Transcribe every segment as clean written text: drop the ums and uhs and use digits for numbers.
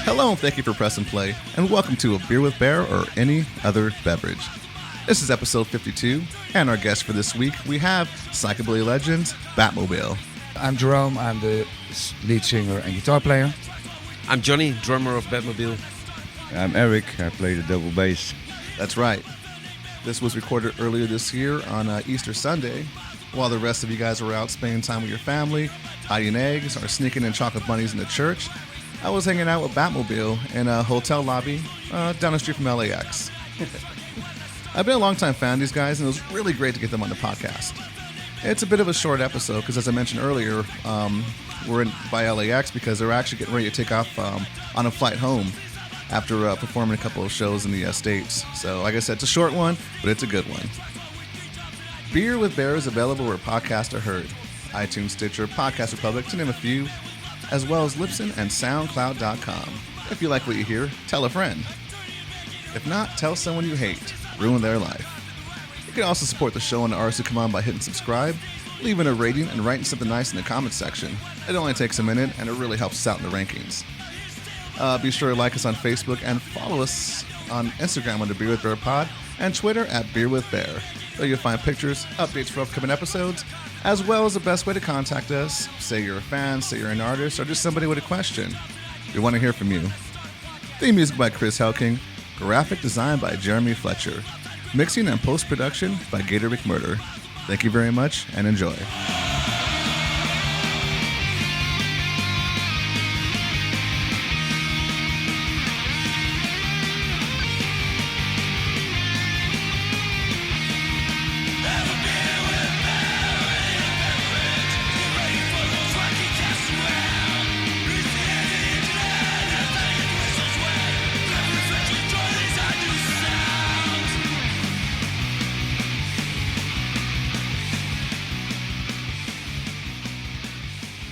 Hello and thank you for pressing play, and welcome to A Beer with Bear or Any Other Beverage. This is episode 52, and our guest for this week, we have psychobilly legend, Batmobile. I'm Jerome, I'm the lead singer and guitar player. I'm Johnny, drummer of Batmobile. I'm Eric, I play the double bass. That's right. This was recorded earlier this year on Easter Sunday, while the rest of you guys were out spending time with your family, hiding eggs, or sneaking in chocolate bunnies in the church. I was hanging out with Batmobile in a hotel lobby down the street from LAX. I've been a longtime fan of these guys, and it was really great to get them on the podcast. It's a bit of a short episode because, as I mentioned earlier, we're in by LAX because they're actually getting ready to take off on a flight home after performing a couple of shows in the States. So, like I said, it's a short one, but it's a good one. Beer with Bear is available where podcasts are heard. iTunes, Stitcher, Podcast Republic, to name a few, as well as Libsyn and SoundCloud.com. If you like what you hear, tell a friend. If not, tell someone you hate. Ruin their life. You can also support the show and the artists who come on by hitting subscribe, leaving a rating, and writing something nice in the comments section. It only takes a minute, and it really helps us out in the rankings. Be sure to like us on Facebook and follow us on Instagram under Beer with Bear Pod and Twitter at Beer with Bear. There you'll find pictures, updates for upcoming episodes, as well as the best way to contact us. Say you're a fan, say you're an artist, or just somebody with a question. We want to hear from you. Theme music by Chris Helking. Graphic design by Jeremy Fletcher. Mixing and post-production by Gator McMurder. Thank you very much and enjoy.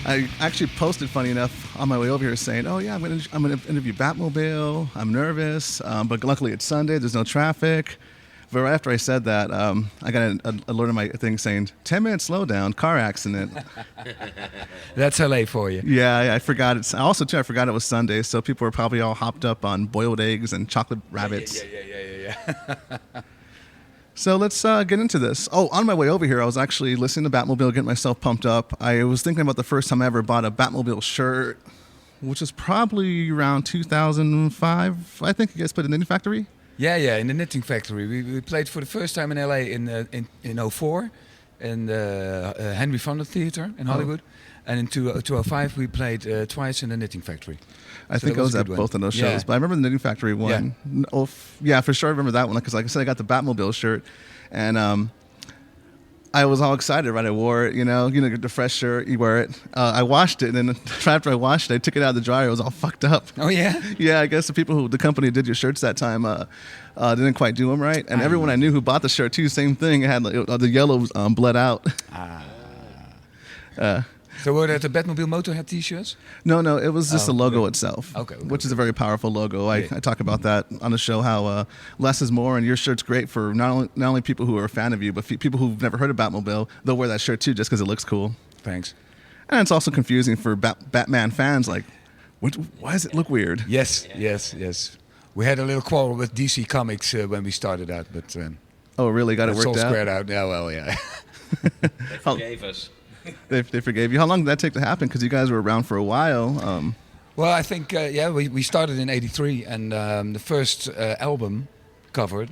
I actually posted, funny enough, on my way over here saying, "Oh yeah, I'm gonna interview Batmobile. I'm nervous, but luckily it's Sunday. There's no traffic." But right after I said that, I got an alert on my thing saying 10 minutes slowdown, car accident. That's LA for you. Yeah, I forgot it. Also, too, I forgot it was Sunday, so people were probably all hopped up on boiled eggs and chocolate rabbits. Yeah. So let's get into this. Oh, on my way over here, I was actually listening to Batmobile, getting myself pumped up. I was thinking about the first time I ever bought a Batmobile shirt, which was probably around 2005. I think you guys played in the Knitting Factory. Yeah, in the Knitting Factory. We played for the first time in LA in 04 in the Henry Fonda Theater in Hollywood. And in 2005 we played twice in the Knitting Factory. I think I was at both of those shows, but I remember the Knitting Factory one. Yeah, for sure I remember that one because, like I said, I got the Batmobile shirt, and I was all excited, right? I wore it, the fresh shirt, you wear it. I washed it, and then after I washed it, I took it out of the dryer. It was all fucked up. Oh, yeah? Yeah, I guess the company who did your shirts that time didn't quite do them right. And everyone I knew who bought the shirt, too, same thing. It had the yellow bled out. So were that the Batmobile Motorhead t-shirts? No, it was just the logo itself, which is a very powerful logo. I talk about that on the show, how less is more, and your shirt's great for not only people who are a fan of you, but people who've never heard of Batmobile. They'll wear that shirt too just because it looks cool. Thanks. And it's also confusing for Batman fans, like, why does it look weird? Yes. We had a little quarrel with DC Comics when we started out, but... oh, really? Got it worked out? It's all squared out. Yeah, well, yeah. They forgave us. They forgave you. How long did that take to happen? Because you guys were around for a while. Well, I think, we started in 83, and the first album cover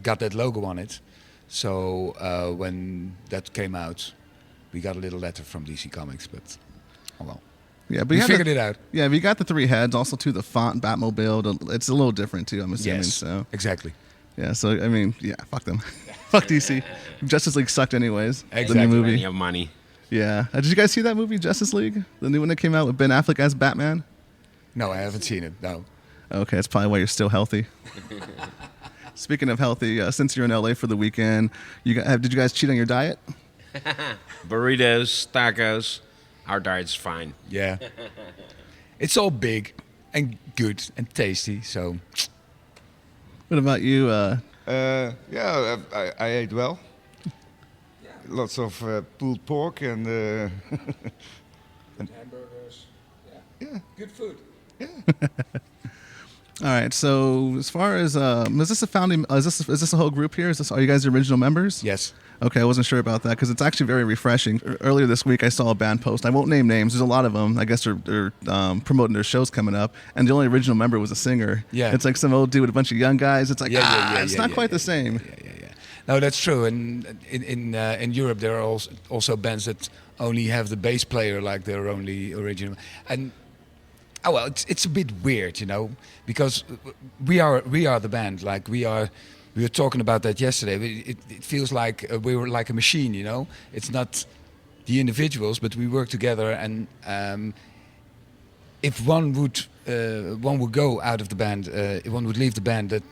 got that logo on it. So when that came out, we got a little letter from DC Comics, but oh well. Yeah, but we figured it out. Yeah, we got the three heads, also to the font Batmobile. It's a little different too, I'm assuming. Yes, so. Exactly. Yeah, so I mean, fuck them. Fuck DC. Justice League sucked anyways. Exactly. The new movie. Plenty of money. Yeah. Did you guys see that movie, Justice League? The new one that came out with Ben Affleck as Batman? No, I haven't seen it, no. Okay, that's probably why you're still healthy. Speaking of healthy, since you're in LA for the weekend, did you guys cheat on your diet? Burritos, tacos. Our diet's fine. Yeah. It's all big and good and tasty, so... What about you? I ate well. Lots of pulled pork and hamburgers. Yeah. Good food. All right. So as far as is this a founding? Is this a whole group here? Are you guys the original members? Yes. Okay, I wasn't sure about that because it's actually very refreshing. Earlier this week, I saw a band post. I won't name names. There's a lot of them. I guess they're promoting their shows coming up, and the only original member was a singer. Yeah. It's like some old dude with a bunch of young guys. It's like it's not quite the same. Yeah. No, that's true. And in Europe, there are also bands that only have the bass player like their only original. And well, it's a bit weird, you know, because we are the band. Like we were talking about that yesterday. It feels like we were like a machine, you know. It's not the individuals, but we work together. And if one would go out of the band, if one would leave the band, that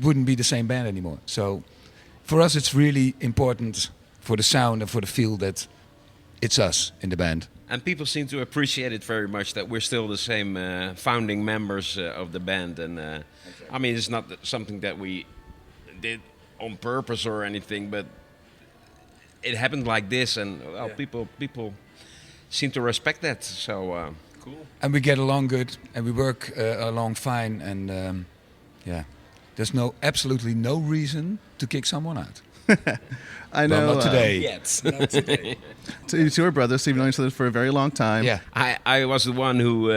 wouldn't be the same band anymore. So for us, it's really important for the sound and for the feel that it's us in the band. And people seem to appreciate it very much that we're still the same founding members of the band. And I mean, it's not something that we did on purpose or anything, but it happened like this, and well, people seem to respect that. So cool. And we get along good, and we work along fine, and there's absolutely no reason to kick someone out. I know. Well, not today. Yet. Not today. Two are brothers, so you've known each other for a very long time. Yeah. I was the one who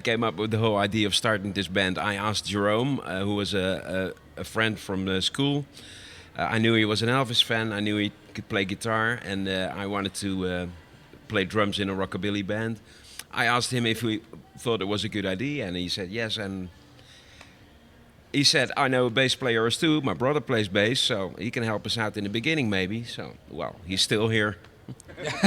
came up with the whole idea of starting this band. I asked Jerome, who was a friend from the school. I knew he was an Elvis fan. I knew he could play guitar, and I wanted to play drums in a rockabilly band. I asked him if he thought it was a good idea, and he said yes. And he said, I know bass players too. My brother plays bass, so he can help us out in the beginning maybe. So, well, he's still here.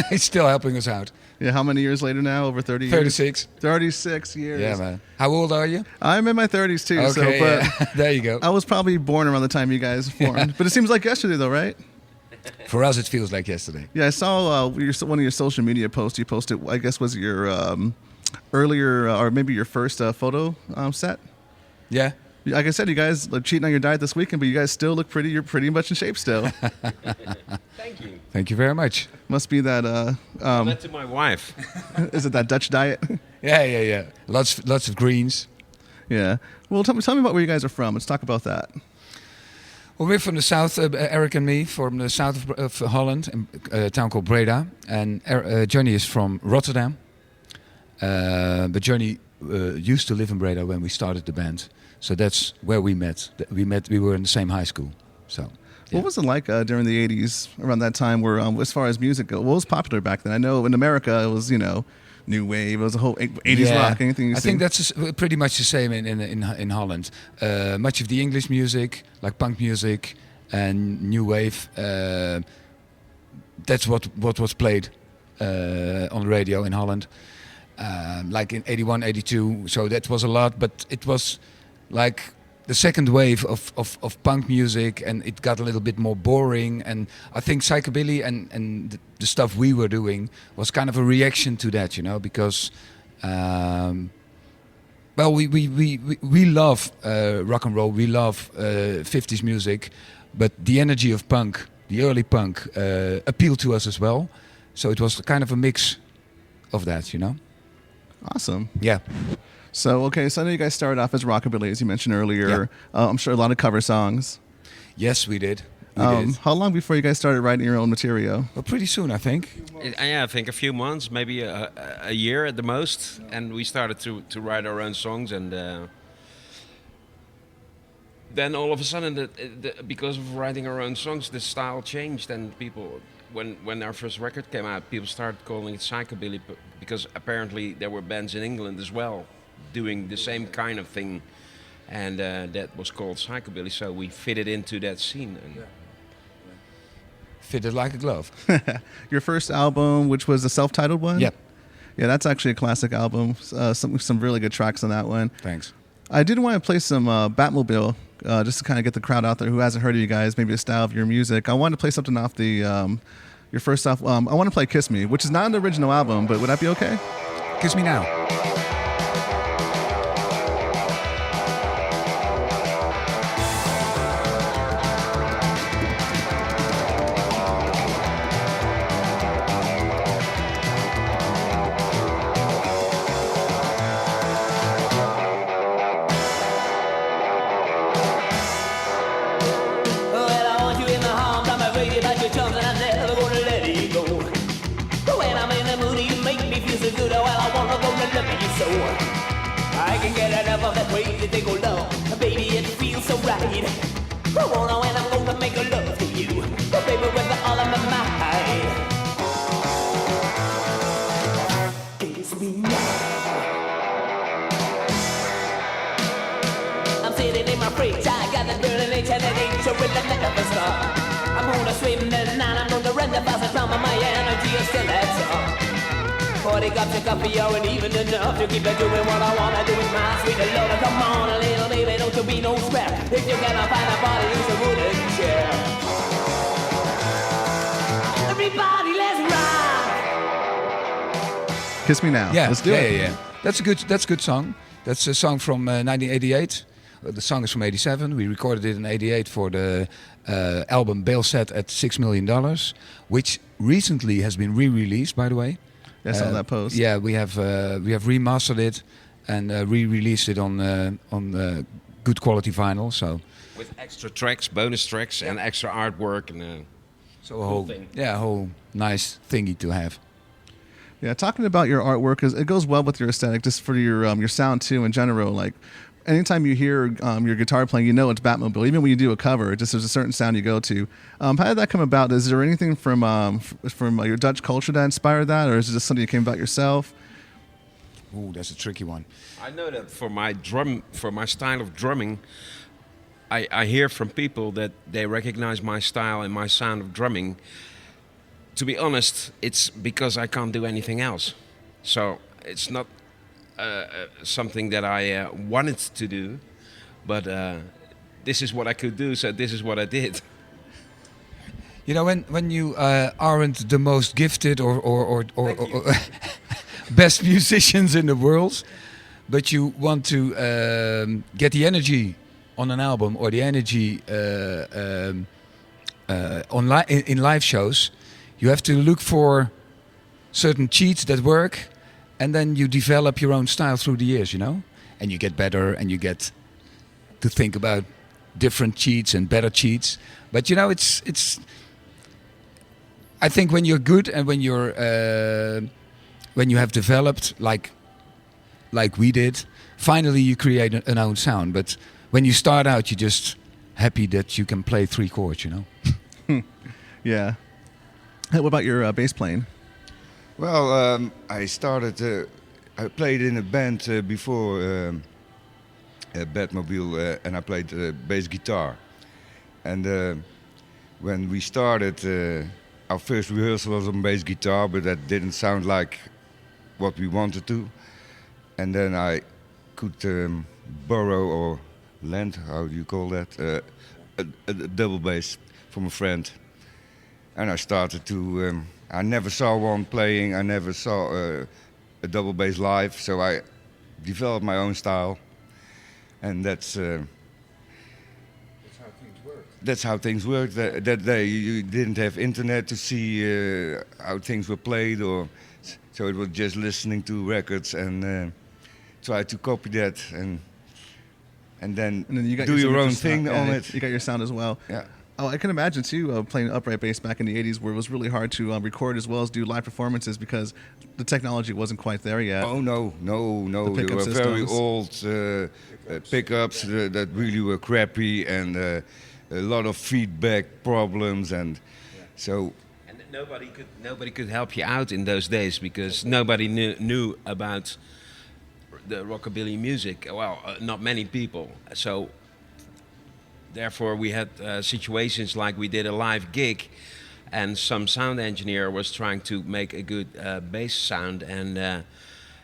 He's still helping us out. Yeah, how many years later now? Over 30 years? 36. 36 years. Yeah, man. How old are you? I'm in my 30s too. Okay, but there you go. I was probably born around the time you guys formed. But it seems like yesterday though, right? For us, it feels like yesterday. Yeah, I saw one of your social media posts. You posted, I guess, was your earlier or maybe your first photo set. Yeah. Like I said, you guys are cheating on your diet this weekend, but you guys still look pretty. You're pretty much in shape still. Thank you. Thank you very much. Must be that. That to my wife. Is it that Dutch diet? Yeah. Lots of greens. Yeah. Well, tell me about where you guys are from. Let's talk about that. Well, we're from the south, Eric and me, from the south of Holland, a town called Breda. And Johnny is from Rotterdam. But Johnny used to live in Breda when we started the band. So that's where we met. We were in the same high school. So, yeah. What was it like during the 80s, around that time, where as far as music goes? What was popular back then? I know in America it was, new wave. It was a whole 80s rock. Anything you I think that's pretty much the same in Holland. Much of the English music, like punk music and new wave, that's what was played on the radio in Holland. Like in 81, 82. So that was a lot, but it was like the second wave of punk music, and it got a little bit more boring. And I think psychobilly and the stuff we were doing was kind of a reaction to that, because we love rock and roll, we love 50s music, but the energy of punk, the early punk, appealed to us as well. So it was kind of a mix of that, Awesome. Yeah. So I know you guys started off as rockabilly, as you mentioned earlier. Yeah. I'm sure a lot of cover songs. Yes, we did. How long before you guys started writing your own material? Well, pretty soon, I think. I think a few months, maybe a year at the most, and we started to write our own songs, and then all of a sudden, because of writing our own songs, the style changed, and people, when our first record came out, people started calling it psychobilly, because apparently there were bands in England as well doing the same kind of thing, and that was called psychobilly. So we fitted into that scene. And fitted like a glove. Your first album, which was a self-titled one? Yep. Yeah, that's actually a classic album. Some really good tracks on that one. Thanks. I did want to play some Batmobile, just to kind of get the crowd out there who hasn't heard of you guys, maybe a style of your music. I wanted to play something off the your first stuff. I want to play Kiss Me, which is not an original album, but would that be okay? Kiss Me Now. that crazy thing called love. Baby, it feels so right. I wanna when I'm gonna make a love to you. Baby, with all of my mind. Kiss me now. I'm sitting in my fridge. I got that girl in H and it ain't sure will never stop. I'm gonna swim the night. I'm gonna run the bus from my energy is still at top. 40 cups of coffee aren't even enough to keep me doing what I wanna do with my sweet love. Come on, a little baby, don't you be no scrap. If you cannot find a body, use a wooden chair. Everybody, let's rock. Kiss Me Now. Yeah, Let's do it. Yeah. That's a good song. That's a song from 1988. The song is from '87. We recorded it in '88 for the album Bail Set at $6 Million, which recently has been re-released, by the way. I saw that post. Yeah, we have remastered it and re-released it on good quality vinyl. So With extra tracks, bonus tracks, and extra artwork. And, so a whole nice thingy to have. Yeah, talking about your artwork, it goes well with your aesthetic, just for your sound too in general. Like, anytime you hear your guitar playing, you know it's Batmobile. Even when you do a cover, it just there's a certain sound you go to. How did that come about? Is there anything from your Dutch culture that inspired that, or is it just something you came about yourself? Ooh, that's a tricky one. I know that for my style of drumming, I hear from people that they recognize my style and my sound of drumming. To be honest, it's because I can't do anything else. So it's not something that I wanted to do, but this is what I could do, so this is what I did. You know, when you aren't the most gifted or best musicians in the world, but you want to get the energy on an album or the energy in live shows, you have to look for certain cheats that work, and then you develop your own style through the years, you know? And you get better, and you get to think about different cheats and better cheats. But, you know, it's I think when you're good and when you have developed, like we did, finally you create an own sound. But when you start out, you're just happy that you can play 3 chords, you know? Yeah. Hey, what about your bass playing? Well, I played in a band before Batmobile, and I played bass guitar. And when we started, our first rehearsal was on bass guitar, but that didn't sound like what we wanted to. And then I could borrow or lend, how do you call that, a double bass from a friend. And I started to, I never saw one playing, I never saw a double bass live, so I developed my own style. And that's how things worked. That day you didn't have internet to see how things were played, so it was just listening to records and try to copy that and then you got do your own sound, thing on it. You got your sound as well. Yeah. Oh, I can imagine too playing upright bass back in the '80s, where it was really hard to record as well as do live performances because the technology wasn't quite there yet. Oh no! The They pickup were very systems. old pickups that really were crappy and a lot of feedback problems, and so. And nobody could help you out in those days because nobody knew about the rockabilly music. Well, not many people. So therefore, we had situations like we did a live gig, and some sound engineer was trying to make a good bass sound, and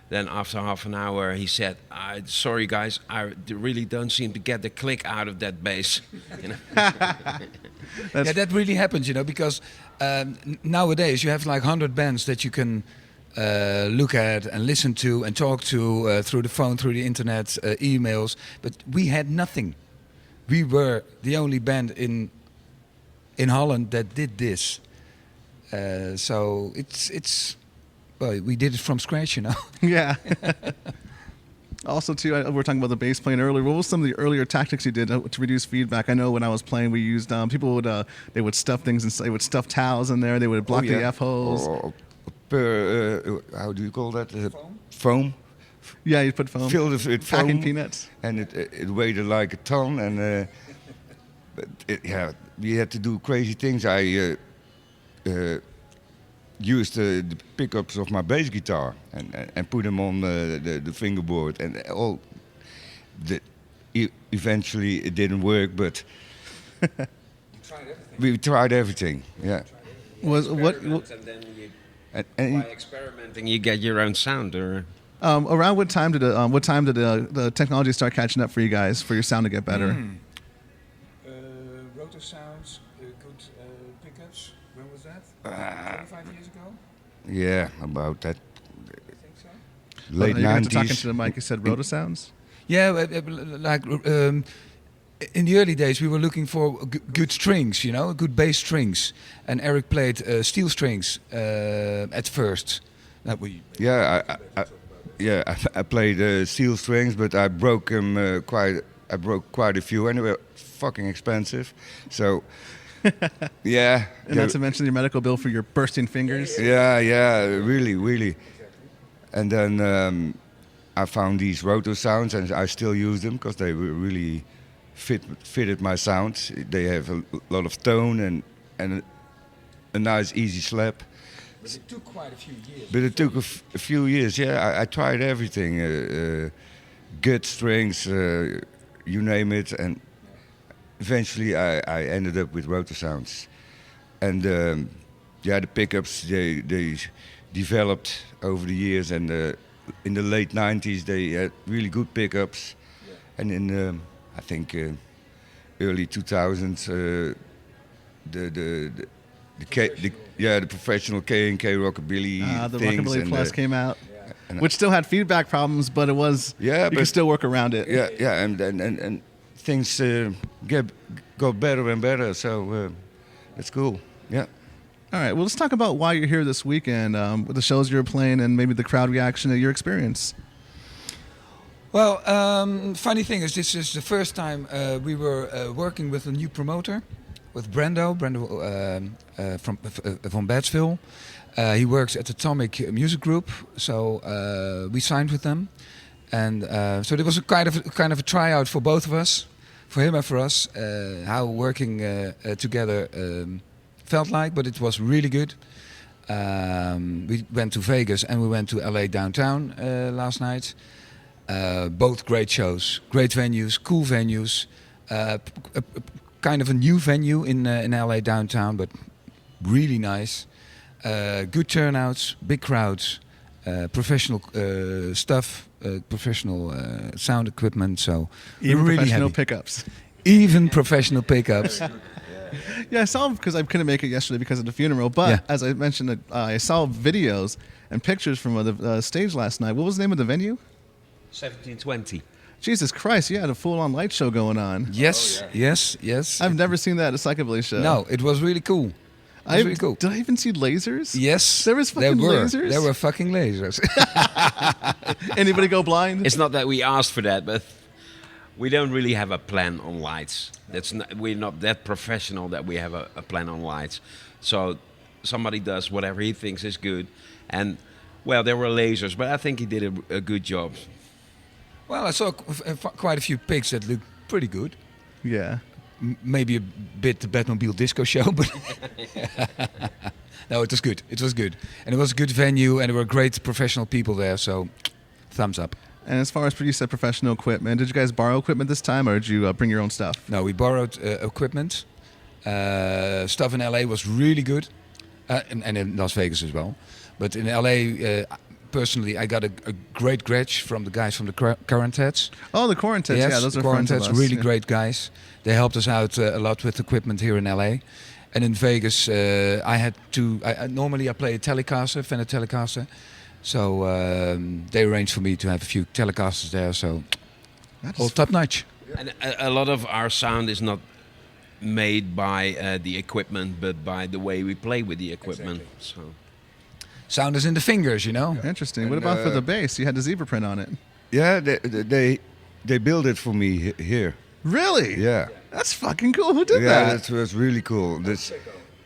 then after half an hour, he said, "Sorry guys, I really don't seem to get the click out of that bass." You know? Yeah, that really happens, you know, because nowadays you have like 100 bands that you can look at and listen to and talk to through the phone, through the internet, emails. But we had nothing. We were the only band in Holland that did this. So it's well, we did it from scratch, you know. Yeah. Also, too, we were talking about the bass playing earlier. What was some of the earlier tactics you did to reduce feedback? I know when I was playing, we used people would stuff things and they would stuff towels in there. They would block the F holes. Or how do you call that? Foam. Yeah, you put foam. filled it with Packing foam, peanuts. and it weighed like a ton. And but we had to do crazy things. I used the pickups of my bass guitar and put them on the fingerboard, and all. Eventually, it didn't work, but we tried everything. Yeah. Was what And then you, And by experimenting, you get your own sound. Or around what time did the technology start catching up for you guys for your sound to get better? Rotor sounds, good pickups. When was that? 25 years ago? yeah, about that I think so. late You're going to talking 90s. to the mic. You said roto sounds. Yeah, like in the early days, we were looking for good strings, you know, good bass strings. And Eric played steel strings at first. Yeah, I played steel strings, but I broke them quite. I broke quite a few, and they were fucking expensive. So, yeah. And not to mention your medical bill for your bursting fingers. Yeah, really. And then I found these roto sounds, and I still use them because they were really fitted my sound. They have a lot of tone and a nice, easy slap. But it took quite a few years. But it took a few years. Yeah, I tried everything, good strings, you name it, and eventually I ended up with rotor sounds. And the pickups they developed over the years, and in the late 90s they had really good pickups, and in I think early 2000s the professional K&K Rockabilly The things, Rockabilly and Plus came out, and which still had feedback problems, but it was you could but still work around it. and things got better and better, so it's cool. Yeah. All right, well, let's talk about why you're here this weekend, with the shows you're playing, and maybe the crowd reaction to your experience. Well, funny thing is, this is the first time we were working with a new promoter, with Brendo from Batsville. He works at Atomic Music Group, so we signed with them, and so there was a kind of a tryout for both of us, for him and for us, how working together felt like, but it was really good. We went to Vegas and we went to LA downtown last night. Both great shows, great venues, cool venues. Kind of a new venue in LA downtown, but really nice. Good turnouts, big crowds, professional stuff, professional sound equipment. So Even really professional happy. pickups. Even professional pickups. Yeah, I saw them because I couldn't make it yesterday because of the funeral. But Yeah. as I mentioned, I saw videos and pictures from the stage last night. What was the name of the venue? 1720. Jesus Christ, you had a full-on light show going on. Yes, yes. I've never seen that at a Psychobilly show. No, it was really cool. It was really cool. Did I even see lasers? Yes, There was fucking lasers? There were fucking lasers. Anybody go blind? It's not that we asked for that, but we don't really have a plan on lights. We're not that professional that we have a plan on lights. So somebody does whatever he thinks is good. And, well, there were lasers, but I think he did a good job. Well, I saw quite a few pics that looked pretty good. Yeah. Maybe a bit the Batmobile Disco Show, but no, it was good. It was good, and it was a good venue, and there were great professional people there. So, thumbs up. And as far as you said professional equipment, did you guys borrow equipment this time, or did you bring your own stuff? No, we borrowed equipment. Stuff in LA was really good, and in Las Vegas as well. But in LA, personally, I got a great Gretsch from the guys from the Quarantets. Oh, the Quarantets. Yes, Yeah, those the are friends of Quarantets, us. really Yeah. great guys. They helped us out a lot with equipment here in LA. And in Vegas, I had to. Normally, I play a Telecaster, Fender Telecaster. So they arranged for me to have a few Telecasters there. So all top notch. And a lot of our sound is not made by the equipment, but by the way we play with the equipment. So. Sound is in the fingers, you know. Interesting. What And, about for the bass? You had the zebra print on it. Yeah, they built it for me here. Really? Yeah. That's fucking cool. Who did Yeah, that? that was really cool. That's,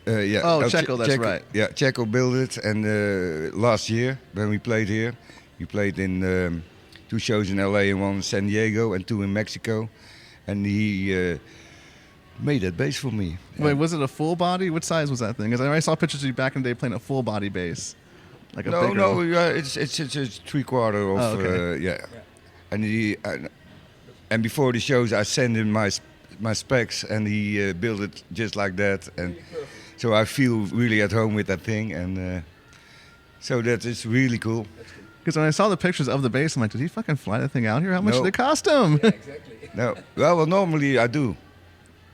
yeah. Oh, Checo, that's right. Yeah, Checo built it, and last year when we played here, we played in 2 shows in LA and 1 in San Diego and 2 in Mexico. And he made that bass for me. Wait, was it a full body? What size was that thing? Because I saw pictures of you back in the day playing a full body bass. Like a No, bigger no, one. it's 3/4 of Oh, okay. yeah. And and before the shows, I sent him my specs, and he built it just like that. And so I feel really at home with that thing, and so that is really cool. Because when I saw the pictures of the bass, I'm like, did he fucking fly that thing out here? How much No. did it cost him? No, well, normally I do,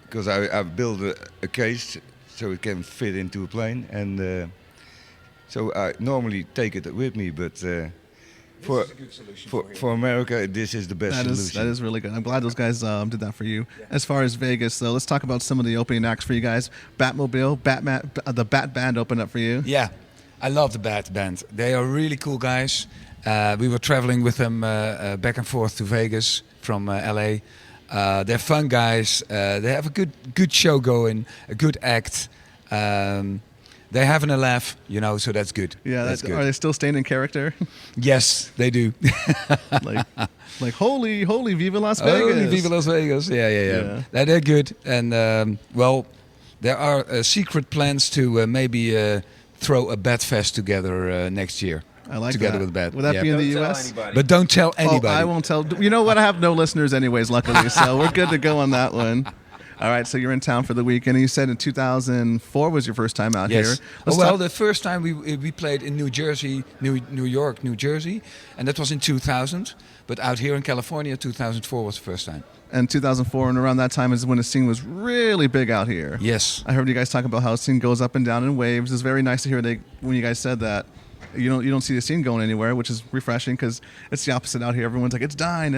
because I've built a case so it can fit into a plane, and so I normally take it with me. But for America, this is the best solution. That is really good. I'm glad those guys did that for you. As far as Vegas, though, let's talk about some of the opening acts for you guys. Batmobile, Batman, the Bat Band opened up for you. Yeah, I love the Bat Band. They are really cool guys. We were traveling with them back and forth to Vegas from LA. They're fun guys. They have a good show going, a good act. They're having a laugh, so that's good. Yeah, that's good. Are they still staying in character? Yes, they do. like holy, Viva Las Vegas! Holy Viva Las Vegas! Yeah. They're good, and there are secret plans to maybe throw a Bat Fest together next year. I like together that. with Bat. Would that be in the Don't tell U.S.? anybody. But don't tell anybody. Oh, I won't tell. You know what? I have no listeners anyways, luckily, so we're good to go on that one. All right, so you're in town for the weekend, and you said in 2004 was your first time out Yes. here. The first time we played in New Jersey, New York, New Jersey, and that was in 2000. But out here in California, 2004 was the first time. And 2004 and around that time is when the scene was really big out here. Yes. I heard you guys talk about how the scene goes up and down in waves. It's very nice to hear when you guys said that. You don't see the scene going anywhere, which is refreshing because it's the opposite out here. Everyone's like, it's dying.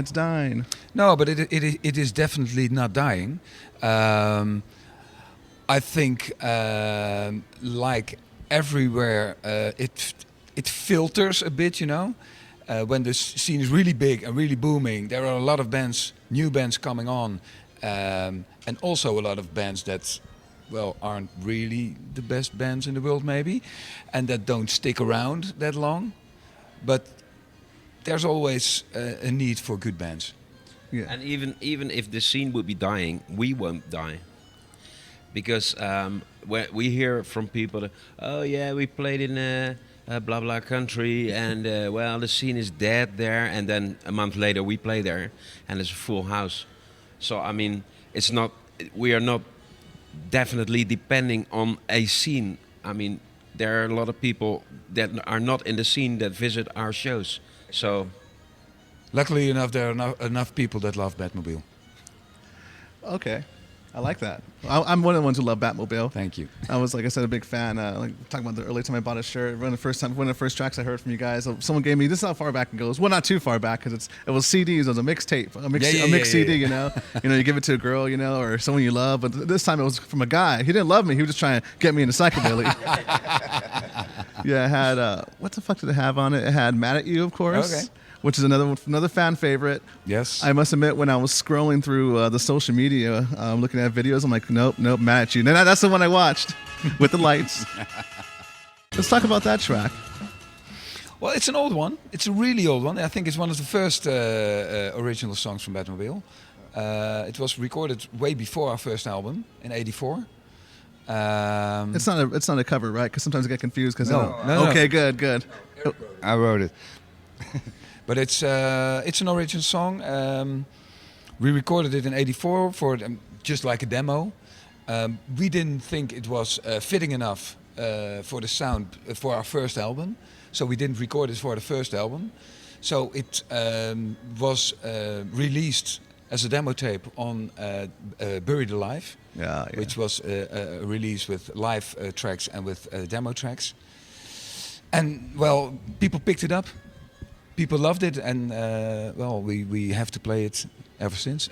No, but it is definitely not dying. I think, like everywhere, it filters a bit, when the scene is really big and really booming. There are a lot of new bands coming on, and also a lot of bands that aren't really the best bands in the world maybe, and that don't stick around that long. But there's always a need for good bands. Yeah. And even if the scene would be dying, we won't die. Because we hear from people, that, oh yeah, we played in a blah blah country, and the scene is dead there, and then a month later we play there, and it's a full house. So I mean, we are not definitely depending on a scene. I mean, there are a lot of people that are not in the scene that visit our shows. So, luckily enough, there are enough people that love Batmobile. Okay. I like that. I'm one of the ones who love Batmobile. Thank you. I was, like I said, a big fan. Talking about the early time I bought a shirt. One of the first tracks I heard from you guys, someone gave me, this is how far back it goes. Well, not too far back, because it was CDs. It was a mixtape, a mixed CD, you give it to a girl, or someone you love. But this time it was from a guy. He didn't love me. He was just trying to get me into psychobilly. Yeah, it had, what the fuck did it have on it? It had Mad at You, of course. Okay. Which is another fan favorite. Yes. I must admit, when I was scrolling through the social media, looking at videos, I'm like, nope, Mad at You. No, that's the one I watched with the lights. Let's talk about that track. Well, it's an old one. It's a really old one. I think it's one of the first original songs from Batmobile. It was recorded way before our first album in '84. It's not a cover, right? Because sometimes I get confused. No. Okay, good. I wrote it. But it's an original song. We recorded it in '84 for just like a demo. We didn't think it was fitting enough for the sound for our first album, so we didn't record it for the first album. So it was released as a demo tape on Buried Alive, which was a release with live tracks and with demo tracks. And people picked it up. People loved it, and we have to play it ever since.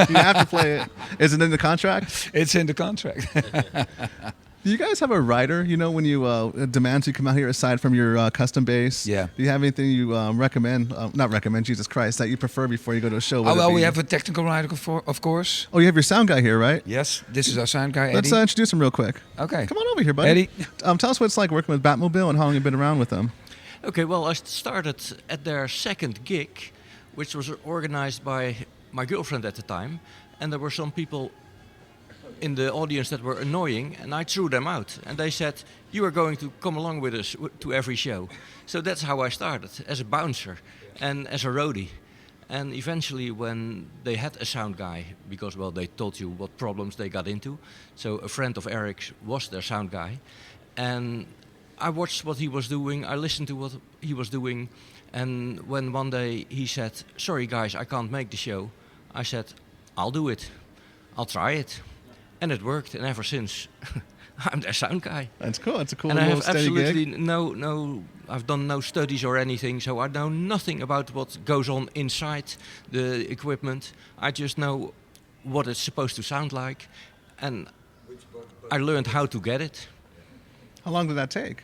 You have to play it. Is it in the contract? It's in the contract. Do you guys have a rider? When you demands you come out here aside from your custom bass? Yeah. Do you have anything you recommend? Not recommend, Jesus Christ, that you prefer before you go to a show? We have a technical rider, of course. Oh, you have your sound guy here, right? Yes, this is our sound guy, Eddie. Let's introduce him real quick. Okay. Come on over here, buddy. Eddie. Tell us what it's like working with Batmobile and how long you've been around with them. Okay, well, I started at their second gig which was organized by my girlfriend at the time, and there were some people in the audience that were annoying, and I threw them out. And they said, "You are going to come along with us to every show." So that's how I started, as a bouncer and as a roadie. And eventually, when they had a sound guy, because, well, they told you what problems they got into. So a friend of Eric's was their sound guy. And I watched what he was doing, I listened to what he was doing. And when one day he said, "Sorry guys, I can't make the show," I said, "I'll do it. I'll try it." And it worked, and ever since, I'm their sound guy. That's cool. It's a cool And I little have steady absolutely gig. I've done no studies or anything, so I know nothing about what goes on inside the equipment. I just know what it's supposed to sound like, and I learned how to get it. How long did that take?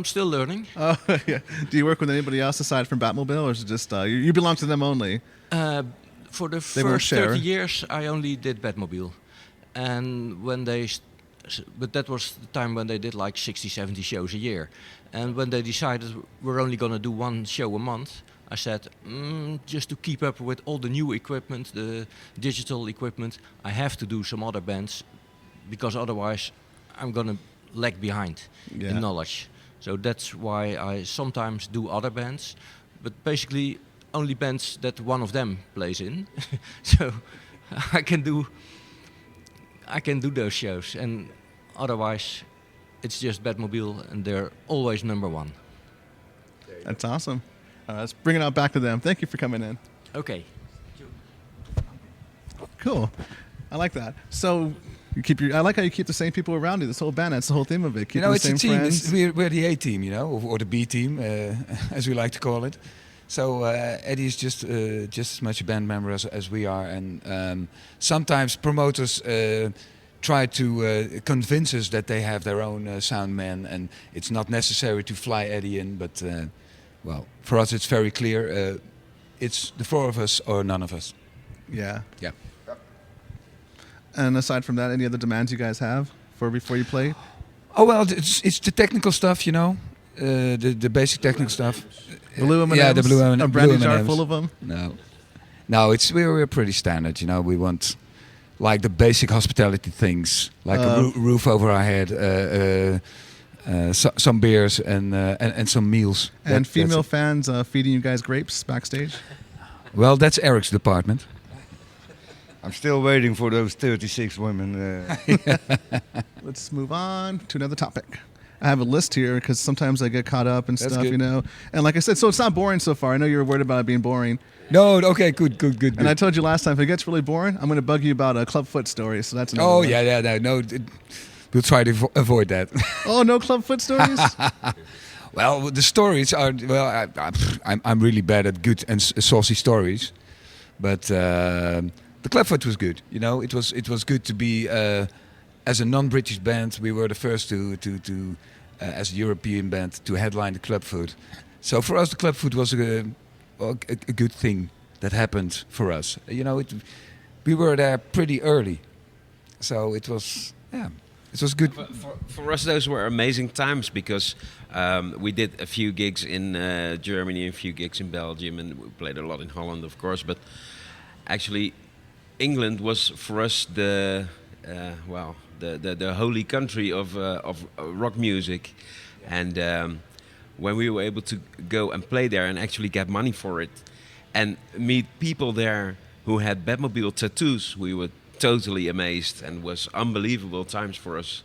Still learning. Oh, yeah. Do you work with anybody else aside from Batmobile, or is it just you belong to them only? For the They won't first share. 30 years, I only did Batmobile. And when but that was the time when they did like 60, 70 shows a year. And when they decided we're only going to do one show a month, I said, just to keep up with all the new equipment, the digital equipment, I have to do some other bands, because otherwise I'm going to lag behind in knowledge. So that's why I sometimes do other bands, but basically only bands that one of them plays in. So I can do those shows, and otherwise it's just Batmobile, and they're always number one. That's awesome. Let's bring it out back to them. Thank you for coming in. Okay. Cool. I like that. So I like how you keep the same people around you. This whole band, that's the whole theme of it. Keep the It's same a team. friends. We're the A team, or the B team, as we like to call it. So Eddie is just as much a band member as we are, and sometimes promoters try to convince us that they have their own sound man, and it's not necessary to fly Eddie in. But well, for us it's very clear. It's the four of us or none of us. Yeah. Yeah. And aside from that, any other demands you guys have for before you play? Oh well, it's the technical stuff, the basic technical stuff. Blue M&Ms? Yeah, the blue M&Ms. A brandy blue jar M&Ms. full of them? No, we're pretty standard. We want like the basic hospitality things, like a roof over our head, some beers and some meals. And female that's fans feeding you guys grapes backstage? well, that's Eric's department. I'm still waiting for those 36 women. Let's move on to another topic. I have a list here because sometimes I get caught up and That's stuff, good. And like I said, so it's not boring so far. I know you were worried about it being boring. No, okay, good. And I told you last time, if it gets really boring, I'm going to bug you about a Clubfoot story. So that's another Oh one. yeah, no. We'll try to avoid that. Oh, no Clubfoot stories? Well, the stories are I'm really bad at good and saucy stories, but the Clubfoot was good. It was good to be as a non-British band. We were the first to as a European band to headline the Clubfoot. So for us, the Clubfoot was a good thing that happened for us. We were there pretty early, so it was good. For us, those were amazing times because we did a few gigs in Germany, a few gigs in Belgium, and we played a lot in Holland, of course. But actually, England was for us the holy country of rock music, and when we were able to go and play there and actually get money for it, and meet people there who had Batmobile tattoos, we were totally amazed, and was unbelievable times for us.